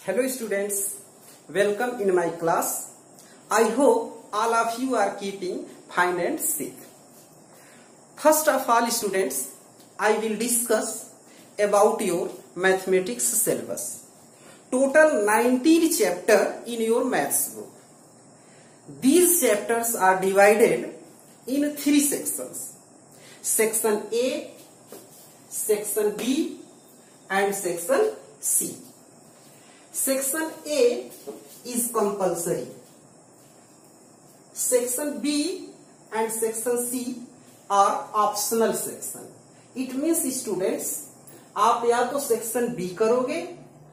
Hello students, welcome in my class. I hope all of you are keeping fine and safe. First of all students, I will discuss about your mathematics syllabus. Total 19 chapter in your maths book. These chapters are divided in 3 sections. Section A, Section B and Section C. Section A is compulsory. Section B and Section C are optional section. It means students, आप या तो section B करोगे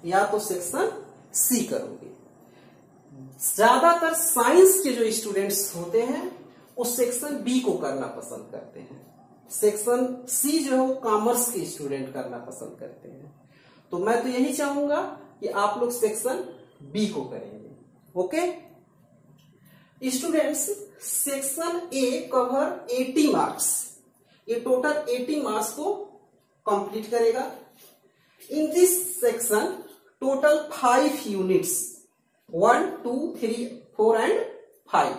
या तो section C करोगे. ज्यादातर science के जो स्टूडेंट्स होते हैं वो सेक्शन बी को करना पसंद करते हैं. सेक्शन सी जो है कॉमर्स के स्टूडेंट करना पसंद करते हैं. तो मैं तो यही चाहूंगा कि आप लोग सेक्शन बी को करेंगे. Okay students, section A cover 80 marks. ये टोटल 80 मार्क्स को कंप्लीट करेगा. इन this section total 5 units 1, 2, 3, 4 and 5.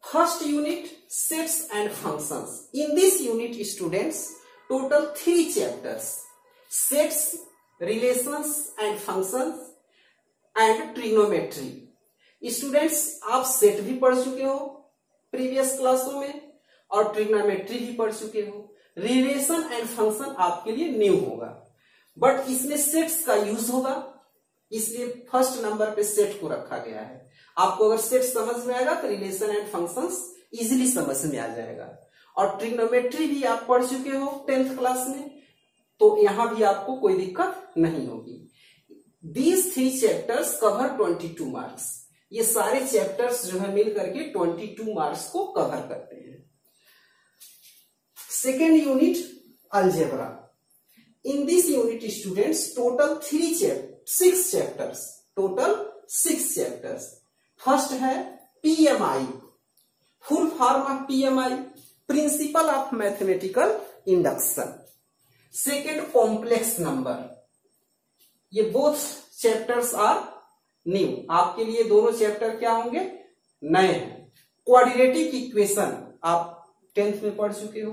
First unit, sets and functions. In this unit students total 3 chapters: sets, relations and functions and trigonometry. Students आप set भी पढ़ चुके हो previous क्लासों में और ट्रिग्नोमेट्री भी पढ़ चुके हो. रिलेशन एंड फंक्शन आपके लिए न्यू होगा, बट इसमें सेट्स का यूज होगा, इसलिए फर्स्ट नंबर पे सेट को रखा गया है. आपको अगर सेट समझ में आएगा तो रिलेशन एंड फंक्शंस इजीली समझ में आ जाएगा. और ट्रिग्नोमेट्री भी आप पढ़ चुके हो 10th क्लास में, तो यहां भी आपको कोई दिक्कत नहीं होगी. These 3 chapters cover 22 marks. ये सारे चैप्टर्स जो है मिल करके 22 मार्क्स को कवर करते हैं. Second unit algebra. In this unit students total 6 chapters. Total 6 chapters. First है PMI. Full form of PMI, principle of mathematical induction. Second complex number. ये बोथ चैप्टर्स आर न्यू. आपके लिए दोनों चैप्टर क्या होंगे? नए हैं. क्वाड्रेटिक इक्वेशन आप 10th में पढ़ चुके हो.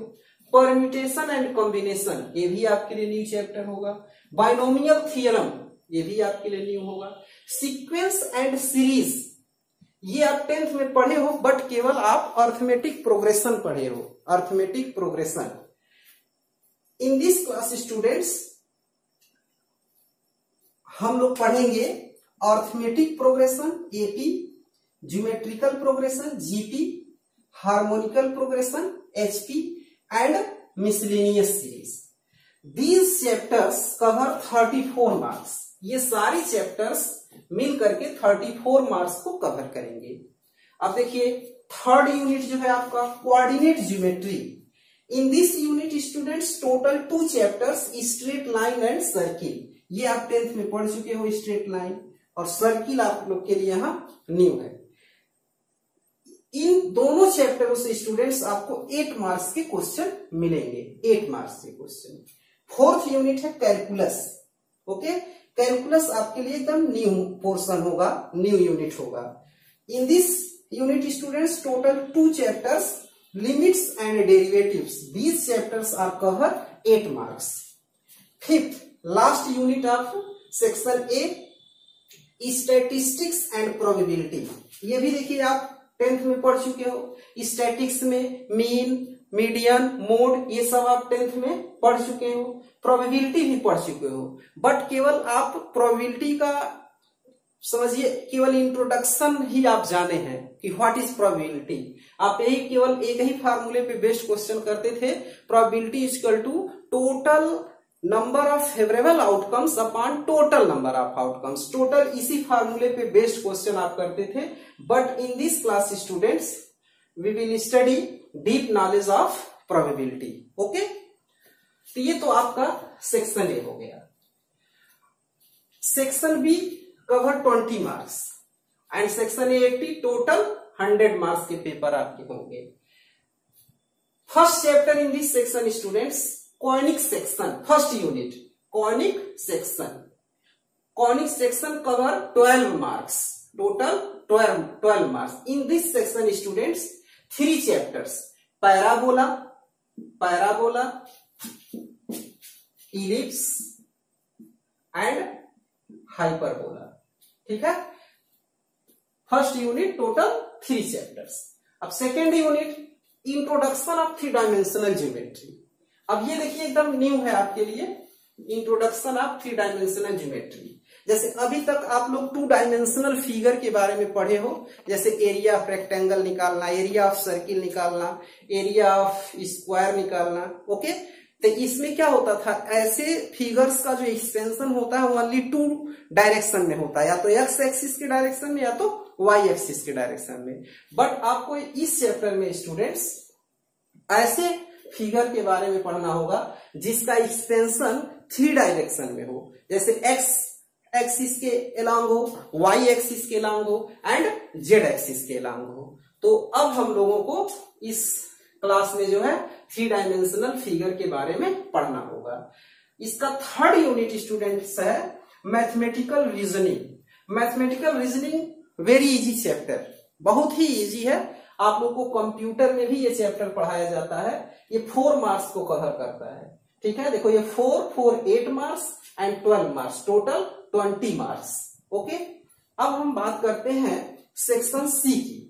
परम्यूटेशन एंड कॉम्बिनेशन, ये भी आपके लिए न्यू चैप्टर होगा. बाइनोमियल थियरम, ये भी आपके लिए न्यू होगा. सीक्वेंस एंड सीरीज, ये आप 10th में पढ़े हो, बट केवल आप अर्थमेटिक प्रोग्रेशन पढ़े हो. Arithmetic progression. In this class students हम लोग पढ़ेंगे arithmetic progression AP, geometrical progression GP, harmonical progression HP and miscellaneous series. These chapters cover 34 marks. ये सारे चैप्टर्स मिल करके 34 मार्क्स को कवर करेंगे. अब देखिए थर्ड यूनिट जो है आपका coordinate geometry. In this unit students total 2 chapters straight line and circle. ये आप 10th में पढ़ चुके हो. स्ट्रेट लाइन और सर्किल आप लोग के लिए यहां न्यू है. इन दोनों चैप्टरों से स्टूडेंट्स आपको 8 मार्क्स के क्वेश्चन मिलेंगे. 8 मार्क्स के क्वेश्चन. फोर्थ यूनिट है कैलकुलस. ओके, कैलकुलस आपके लिए एकदम न्यू पोर्शन होगा, न्यू यूनिट होगा. In this unit students total 2 chapters limits and derivatives. These chapters are cover 8 marks. Fifth last unit of section A, statistics and probability. ये भी देखिए आप 10th में पढ़ चुके हो. स्टैटिक्स में मीन, मीडियन, मोड, ये सब आप 10th में पढ़ चुके हो. प्रोबेबिलिटी भी पढ़ चुके हो, बट केवल आप प्रोबेबिलिटी का समझिए, केवल इंट्रोडक्शन ही आप जाने हैं कि व्हाट इज प्रोबेबिलिटी. आप यही केवल एक ही फार्मूले पे बेस्ड क्वेश्चन करते थे. Probability is equal to total number of favourable outcomes upon total number of outcomes. Total इसी फार्मूले पे बेस्ड क्वेश्चन आप करते थे. But in this class students we will study deep knowledge of probability. Okay, तो ये तो आपका सेक्शन ए हो गया. Section B cover 20 marks and section A 80. Total 100 marks के पेपर आपके होंगे. First chapter in this section students conic section. First unit conic section. Conic section cover 12 marks, total 12 marks. In this section students 3 chapters, parabola, ellipse and hyperbola. ठीक है, first unit total 3 chapters. अब second unit introduction of 3 dimensional geometry. अब ये देखिए एकदम new है आपके लिए, इंट्रोडक्शन ऑफ 3 डायमेंशनल ज्योमेट्री। जैसे अभी तक आप लोग 2 डायमेंशनल फिगर के बारे में पढ़े हो, जैसे एरिया ऑफ रेक्टेंगल निकालना, एरिया ऑफ सर्किल निकालना, एरिया ऑफ स्क्वायर निकालना। ओके, तो इसमें क्या होता था, ऐसे फिगर्स का जो एक्सटेंशन होता है ओनली 2 डायरेक्शन में होता है, या तो एक्स एक्सिस के डायरेक्शन में या तो वाई एक्सिस के डायरेक्शन में। बट आपको इस चैप्टर में स्टूडेंट्स ऐसे फिगर के बारे में पढ़ना होगा जिसका एक्सटेंशन 3 डायरेक्शन में हो, जैसे एक्स एक्सिस के एलॉन्ग हो, वाई एक्सिस के एलॉन्ग हो एंड जेड एक्सिस के एलॉन्ग हो। तो अब हम लोगों को इस क्लास में जो है 3 डायमेंशनल फिगर के बारे में पढ़ना होगा। इसका थर्ड यूनिट स्टूडेंट्स है mathematical reasoning. Mathematical reasoning very easy chapter, बहुत ही इजी है। आप लोग को कंप्यूटर में भी ये चैप्टर पढ़ाया जाता है। ये 4 मार्क्स को कवर करता है। ठीक है, देखो ये 4 8 marks and 12 marks, total 20 marks. Okay, अब हम बात करते हैं सेक्शन सी की।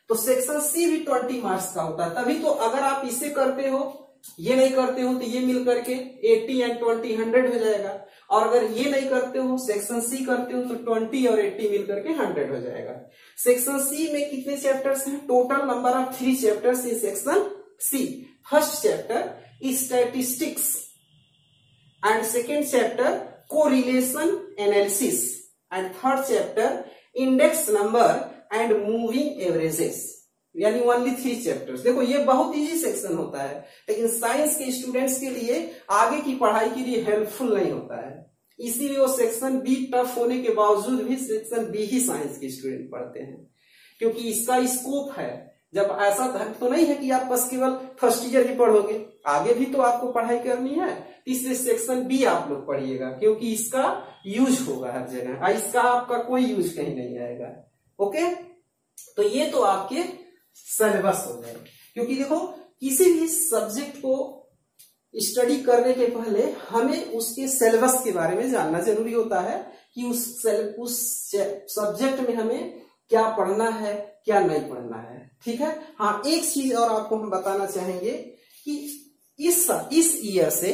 तो सेक्शन सी भी 20 मार्क्स का होता है। तभी तो अगर आप इसे करते हो, ये नहीं करते हो, तो ये मिल करके 80 एंड 20 100 हो जाएगा। और अगर ये नहीं करते हो, सेक्शन सी करते हो, तो 20 और 80 मिल करके 100 हो जाएगा। सेक्शन सी में कितने चैप्टर्स हैं? Total number of 3 chapters in section C. First chapter statistics and second chapter correlation analysis and third chapter index number and moving averages, यानी ओनली 3 चैप्टर्स। देखो ये बहुत इजी सेक्शन होता है, लेकिन साइंस के स्टूडेंट्स के लिए आगे की पढ़ाई के लिए हेल्पफुल नहीं होता है। इसीलिए वो सेक्शन बी टफ होने के बावजूद भी सेक्शन बी ही साइंस के स्टूडेंट पढ़ते हैं, क्योंकि इसका स्कोप है। जब ऐसा तो नहीं है कि आप बस केवल फर्स्ट ईयर ही पढ़ोगे, आगे भी तो आपको पढ़ाई करनी है। इसलिए सेक्शन बी आप लोग पढ़िएगा, क्योंकि इसका यूज होगा हर जगह, इसका आपका कोई यूज कहीं नहीं आएगा। ओके, तो ये तो आपके सिलेबस हो गए। क्योंकि देखो किसी भी सब्जेक्ट को स्टडी करने के पहले हमें उसके सिलेबस के बारे में जानना जरूरी होता है कि उस सब्जेक्ट में हमें क्या पढ़ना है, क्या नहीं पढ़ना है। ठीक है, हाँ एक चीज और आपको हम बताना चाहेंगे कि इस ईयर से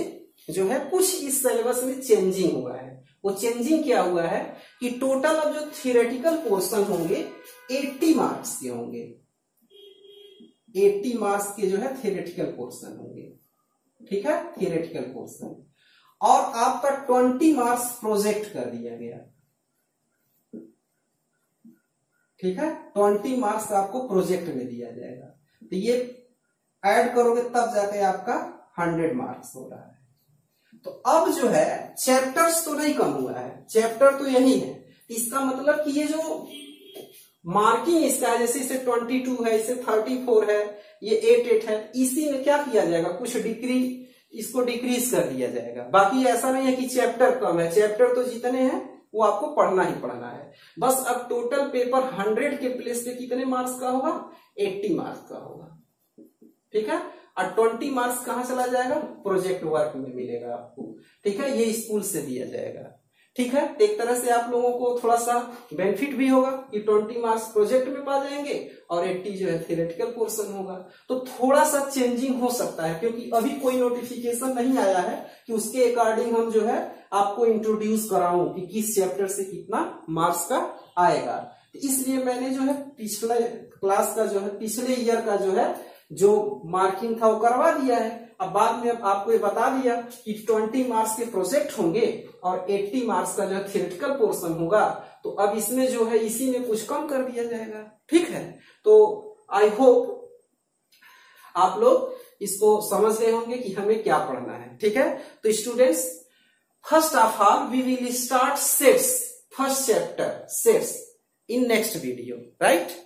जो है कुछ इस सिलेबस में चेंजिंग हुआ है। वो चेंजिंग क्या हुआ है कि टोटल अब जो थियोरेटिकल पोर्शन होंगे 80 मार्क्स के होंगे। 80 मार्क्स के जो है थियोरेटिकल पोर्शन होंगे। ठीक है, थियोरेटिकल पोर्शन, और आपका 20 मार्क्स प्रोजेक्ट कर दिया गया। ठीक है, 20 मार्क्स आपको प्रोजेक्ट में दिया जाएगा। तो ये ऐड करोगे तब जाके आपका 100 मार्क्स हो रहा है। तो अब जो है चैप्टर्स तो नहीं कम हुआ है, चैप्टर तो यही है। इसका मतलब कि ये जो मार्किंग इसका है, जैसे इसे 22 है, इसे 34 है, ये 8 है, इसी में क्या किया जाएगा, कुछ इसको डिक्रीज कर दिया जाएगा। बाकी ऐसा नहीं है कि चैप्टर कम है, चैप्टर तो जितने हैं वो आपको पढ़ना ही पढ़ना है। बस अब टोटल पेपर 100 के प्लेस पे कितने मार्क्स का होगा, 80 मार्क्स का होगा। ठीक है, और 20 मार्क्स कहां चला जाएगा, प्रोजेक्ट वर्क में मिलेगा आपको। ठीक है, ये स्कूल से दिया जाएगा। ठीक है, एक तरह से आप लोगों को थोड़ा सा बेनिफिट भी होगा कि 20 मार्क्स प्रोजेक्ट में पा जाएंगे और 80 जो है थियोरेटिकल पोर्शन होगा। तो थोड़ा सा चेंजिंग हो सकता है, क्योंकि अभी कोई नोटिफिकेशन नहीं आया है कि उसके अकॉर्डिंग हम जो है आपको इंट्रोड्यूस कराऊं कि किस चैप्टर से कितना मार्क्स का आएगा। इसलिए मैंने जो है पिछले क्लास का जो है, पिछले ईयर का जो है जो मार्किंग था वो करवा दिया है। अब बाद में आपको ये बता दिया कि 20 मार्क्स के प्रोजेक्ट होंगे और 80 मार्क्स का जो है थियोरेटिकल पोर्शन होगा। तो अब इसमें जो है इसी में कुछ कम कर दिया जाएगा। ठीक है, तो आई होप आप लोग इसको समझ गए होंगे कि हमें क्या पढ़ना है। ठीक है, तो students first of all we will start sets, first chapter sets in next video, right.